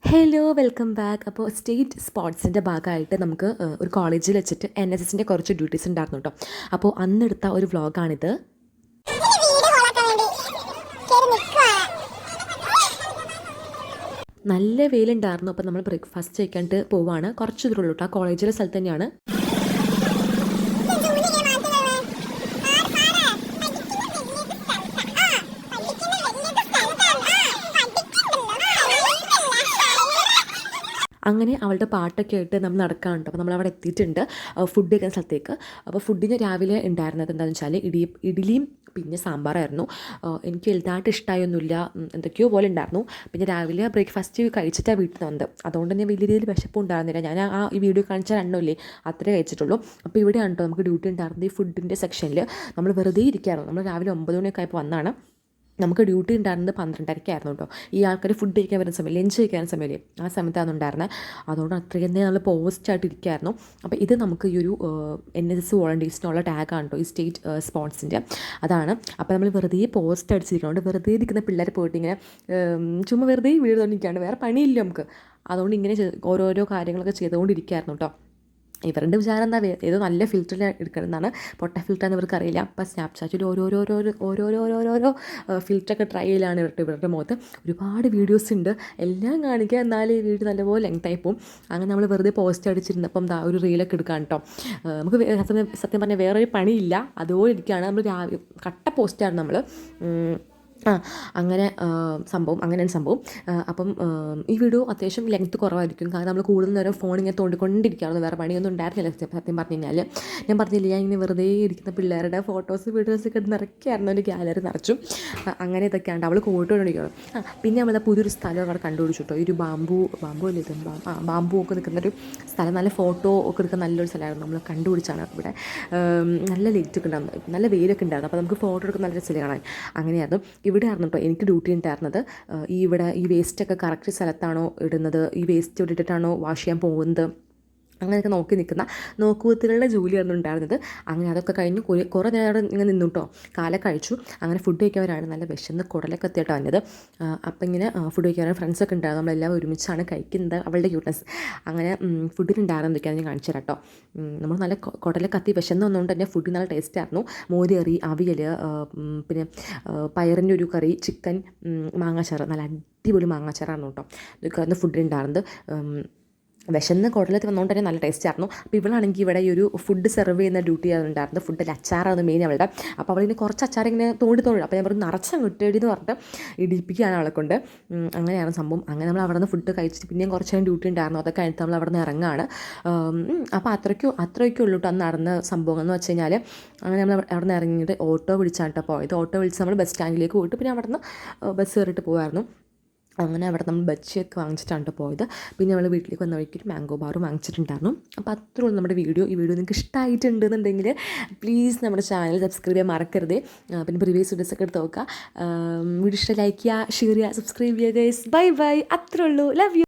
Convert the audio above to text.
Hello welcome back. അപ്പോൾ state സ്പോർട്സിൻ്റെ ഭാഗമായിട്ട് നമുക്ക് ഒരു കോളേജിൽ വെച്ചിട്ട് NSSൻ്റെ കുറച്ച് ഡ്യൂട്ടീസ് ഉണ്ടായിരുന്നു കേട്ടോ. അപ്പോൾ അന്നെടുത്ത ഒരു വ്ളോഗാണിത്. നല്ല വെയിലുണ്ടായിരുന്നു. അപ്പോൾ നമ്മൾ ബ്രേക്ക്ഫാസ്റ്റ് കഴിക്കാണ്ട് പോവാണ്. കുറച്ച് ദൂരമുള്ളൂ കേട്ടോ. ആ കോളേജിലെ സ്ഥലത്ത് തന്നെയാണ്. അങ്ങനെ അവളുടെ പാട്ടൊക്കെ ആയിട്ട് നമ്മൾ നടക്കാറുണ്ട്. അപ്പോൾ നമ്മളവിടെ എത്തിയിട്ടുണ്ട് ഫുഡ് കഴിക്കുന്ന സ്ഥലത്തേക്ക്. അപ്പോൾ ഫുഡിന് രാവിലെ ഉണ്ടായിരുന്നത് എന്താണെന്ന് വെച്ചാൽ ഇഡ്ഡലിയും പിന്നെ സാമ്പാറായിരുന്നു. എനിക്ക് വലുതായിട്ട് ഇഷ്ടമായൊന്നുമില്ല, എന്തൊക്കെയോ പോലെ ഉണ്ടായിരുന്നു. പിന്നെ രാവിലെ ബ്രേക്ക്ഫാസ്റ്റ് കഴിച്ചിട്ടാണ് വീട്ടിൽ വന്നത്. അതുകൊണ്ട് തന്നെ വലിയ രീതിയിൽ വിശപ്പും ഉണ്ടായിരുന്നില്ല. ഞാൻ ഈ വീഡിയോ കാണിച്ചാൽ രണ്ടല്ലേ അത്രേ കഴിച്ചിട്ടുള്ളൂ. അപ്പോൾ ഇവിടെയാണ് കേട്ടോ നമുക്ക് ഡ്യൂട്ടി ഉണ്ടായിരുന്നത്. ഈ ഫുഡിൻ്റെ സെക്ഷനിൽ നമ്മൾ വെറുതെ ഇരിക്കുകയായിരുന്നു. നമ്മൾ രാവിലെ 9 മണിയൊക്കെ ആയപ്പോൾ വന്നാണ്. നമുക്ക് ഡ്യൂട്ടി ഉണ്ടായിരുന്നത് 12:30 കേട്ടോ. ഈ ആൾക്കാർ ഫുഡ് കഴിക്കാൻ വരുന്ന സമയം, ലഞ്ച് കഴിക്കാൻ സമയമല്ലേ, ആ സമയത്താണ് ഉണ്ടായിരുന്നത്. അതുകൊണ്ട് അത്രയും തന്നെ നമ്മൾ പോസ്റ്റായിട്ട് ഇരിക്കുകയായിരുന്നു. അപ്പോൾ ഇത് നമുക്ക് ഈ ഒരു NSS വോളണ്ടിയേഴ്സിനുള്ള ടാഗാണ് കേട്ടോ, ഈ സ്റ്റേറ്റ് സ്പോർട്സിൻ്റെ അതാണ്. അപ്പോൾ നമ്മൾ വെറുതെ പോസ്റ്റ് അടിച്ചിരിക്കുന്നുണ്ട്. വെറുതെ ഇരിക്കുന്ന പിള്ളേർ പോയിട്ട് ഇങ്ങനെ ചുമ്മാ വെറുതെ വീട് തോന്നിരിക്കുകയാണ്. വേറെ പണിയില്ല നമുക്ക്. അതുകൊണ്ട് ഇങ്ങനെ ഓരോരോ കാര്യങ്ങളൊക്കെ ചെയ്തുകൊണ്ടിരിക്കുകയായിരുന്നു കേട്ടോ. ഇവരുടെ വിചാരം എന്താ, ഏതോ നല്ല ഫിൽറ്ററിൽ എടുക്കണമെന്നാണ്. പൊട്ട ഫിൽറ്ററാന്ന് ഇവർക്ക് അറിയില്ല. അപ്പോൾ സ്നാപ്ചാറ്റിൽ ഓരോരോ ഫിൽറ്ററൊക്കെ ട്രൈ ചെയ്യലാണ് ഇവരുടെ മുഖത്ത്. ഒരുപാട് വീഡിയോസ് ഉണ്ട്, എല്ലാം കാണിക്കുക. എന്നാലും ഈ വീഡിയോ നല്ലപോലെ ലെങ്തായി പോകും. അങ്ങനെ നമ്മൾ വെറുതെ പോസ്റ്റ് അടിച്ചിരുന്നപ്പം ഒരു റീലൊക്കെ എടുക്കാൻ കേട്ടോ. നമുക്ക് സത്യം പറഞ്ഞാൽ വേറൊരു പണിയില്ല, അതുപോലെ ഇരിക്കുകയാണ്. നമ്മൾ കട്ട പോസ്റ്റാണ് നമ്മൾ. അങ്ങനെ അങ്ങനെയാണ് സംഭവം. അപ്പം ഈ വീഡിയോ അത്യാവശ്യം ലെങ്ത്ത് കുറവായിരിക്കും, കാരണം നമ്മൾ കൂടുതൽ നേരം ഫോൺ ഇങ്ങനെ തോണ്ടിക്കൊണ്ടിരിക്കുകയാണ്. വേറെ പണിയൊന്നും ഉണ്ടായിരുന്നില്ല സത്യം പറഞ്ഞു കഴിഞ്ഞാൽ. ഞാൻ പറഞ്ഞില്ല, ഞാൻ ഇങ്ങനെ വെറുതെ ഇരിക്കുന്ന പിള്ളേരുടെ ഫോട്ടോസ് വീഡിയോസൊക്കെ നിറയ്ക്കായിരുന്നു. ഒരു ഗാലറി നിറച്ചു. അങ്ങനെ ഇതൊക്കെയാണ് അവൾ കോട്ടുകൊണ്ടിരിക്കണം. പിന്നെ നമ്മൾ പുതിയൊരു സ്ഥലം അവിടെ കണ്ടുപിടിച്ചു കേട്ടോ. ഈ ഒരു ബാമ്പു അല്ലേ ഇത്, ബാമ്പു ഒക്കെ നിൽക്കുന്നൊരു സ്ഥലം, നല്ല ഫോട്ടോ ഒക്കെ എടുക്കുന്ന നല്ലൊരു സ്ഥലമായിരുന്നു. നമ്മൾ കണ്ടുപിടിച്ചാണ് ഇവിടെ. നല്ല ലൈറ്റൊക്കെ ഉണ്ടായിരുന്നു, നല്ല വെയിലൊക്കെ ഉണ്ടായിരുന്നു. അപ്പോൾ നമുക്ക് ഫോട്ടോ എടുക്കുന്ന നല്ല രസമില്ല കാണാൻ. അങ്ങനെയായിരുന്നു ഇവിടെ ആയിരുന്നു കേട്ടോ എനിക്ക് ഡ്യൂട്ടി ഉണ്ടായിരുന്നത്. ഈ വേസ്റ്റൊക്കെ കറക്റ്റ് സ്ഥലത്താണോ ഇടുന്നത്, ഈ വേസ്റ്റ് ഇവിടെ ഇട്ടിട്ടാണോ വാഷ് ചെയ്യാൻ പോകുന്നത്, അങ്ങനെയൊക്കെ നോക്കി നിൽക്കുന്ന നോക്കുകുത്തികളുടെ ജോലിയായിരുന്നു ഉണ്ടായിരുന്നത്. അങ്ങനെ അതൊക്കെ കഴിഞ്ഞ് കുറേ നേരം ഇങ്ങനെ നിന്നു കേട്ടോ. കാലം കഴിച്ചു. അങ്ങനെ ഫുഡ് കഴിക്കാനാണ് നല്ല വിശന്ന് കുടലൊക്കെ എത്തിയിട്ടോ വന്നത്. അപ്പം ഇങ്ങനെ ഫുഡ് കഴിക്കാൻ ഫ്രണ്ട്സൊക്കെ ഉണ്ടായിരുന്നു. നമ്മളെല്ലാം ഒരുമിച്ചാണ് കഴിക്കുന്നത്. അവളുടെ ക്യൂട്ട്നെസ്. അങ്ങനെ ഫുഡിനുണ്ടായിരുന്നു എന്തൊക്കെയാണ് ഞാൻ കാണിച്ചു തരാം കേട്ടോ. നമ്മൾ നല്ല കുടലൊക്കെ കത്തി വിശന്ന് വന്നുകൊണ്ട് തന്നെ ഫുഡ് നല്ല ടേസ്റ്റ് ആയിരുന്നു. മോരുകറി, അവിയൽ, പിന്നെ പയറിൻ്റെ ഒരു കറി, ചിക്കൻ, മാങ്ങാച്ചാറ്, നല്ല അടിപൊളി മാങ്ങാച്ചാറായിരുന്നു കേട്ടോ. ഇതൊക്കെ ഫുഡ് ഉണ്ടായിരുന്നത്. വിശന്ന് കുടലത്ത് വന്നുകൊണ്ട് തന്നെ നല്ല ടേസ്റ്റ് ആയിരുന്നു. അപ്പോൾ ഇവളാണെങ്കിൽ ഇവിടെ ഈ ഒരു ഫുഡ് സെർവ് ചെയ്യുന്ന ഡ്യൂട്ടി ഉണ്ടായിരുന്നു. ഫുഡിൽ അച്ചാറാണ് മെയിൻ അവളുടെ. അപ്പോൾ അവളിങ്ങനെ കുറച്ച് അച്ചാർ ഇങ്ങനെ തോണ്ടി അപ്പോൾ ഞാൻ പറഞ്ഞു നിറച്ചും കിട്ടേടി എന്ന് പറഞ്ഞിട്ട് ഇടിപ്പിക്കുകയാണ് അവളെ കൊണ്ട്. അങ്ങനെയാണ് സംഭവം. അങ്ങനെ നമ്മൾ അവിടെ നിന്ന് ഫുഡ് കഴിച്ചിട്ട് പിന്നെയും കുറച്ച് നേരം ഡ്യൂട്ടി ഉണ്ടായിരുന്നു. അതൊക്കെ കഴിഞ്ഞിട്ട് നമ്മൾ അവിടെ നിന്ന് ഇറങ്ങുകയാണ്. അപ്പോൾ അത്രയ്ക്കും ഉള്ളൂ കേട്ടോ അന്ന് നടന്ന സംഭവം എന്ന് വെച്ച് കഴിഞ്ഞാൽ. അങ്ങനെ നമ്മൾ അവിടെ നിന്ന് ഇറങ്ങിയിട്ട് ഓട്ടോ വിളിച്ചാണ് കേട്ടോ പോയത്. ഓട്ടോ വിളിച്ച് നമ്മൾ ബസ് സ്റ്റാൻഡിലേക്ക് പോയിട്ട് പിന്നെ അവിടെ നിന്ന് ബസ് കയറിയിട്ട് പോകുമായിരുന്നു. അങ്ങനെ അവിടെ നമ്മൾ ബജ്ജിയൊക്കെ വാങ്ങിച്ചിട്ടാണ് പോയത്. പിന്നെ നമ്മൾ വീട്ടിലേക്ക് വന്ന വഴിക്ക് ഒരു മാംഗോ ബാറും വാങ്ങിച്ചിട്ടുണ്ടായിരുന്നു. അപ്പോൾ അത്രേ ഉള്ളൂ നമ്മുടെ വീഡിയോ. ഈ വീഡിയോ നിങ്ങൾക്ക് ഇഷ്ടമായിട്ടുണ്ടെന്നുണ്ടെങ്കിൽ പ്ലീസ് നമ്മുടെ ചാനൽ സബ്സ്ക്രൈബ് ചെയ്യാൻ മറക്കരുത്. പിന്നെ പ്രീവിയസ് വീഡിയോസൊക്കെ എടുത്ത് നോക്കുക. വീഡിയോ ഇഷ്ടം ലൈക്ക് ചെയ്യുക, ഷെയർ ചെയ്യുക, സബ്സ്ക്രൈബ് ചെയ്യുക ഗൈസ്. Bye bye. അത്രേ ഉള്ളൂ. Love you.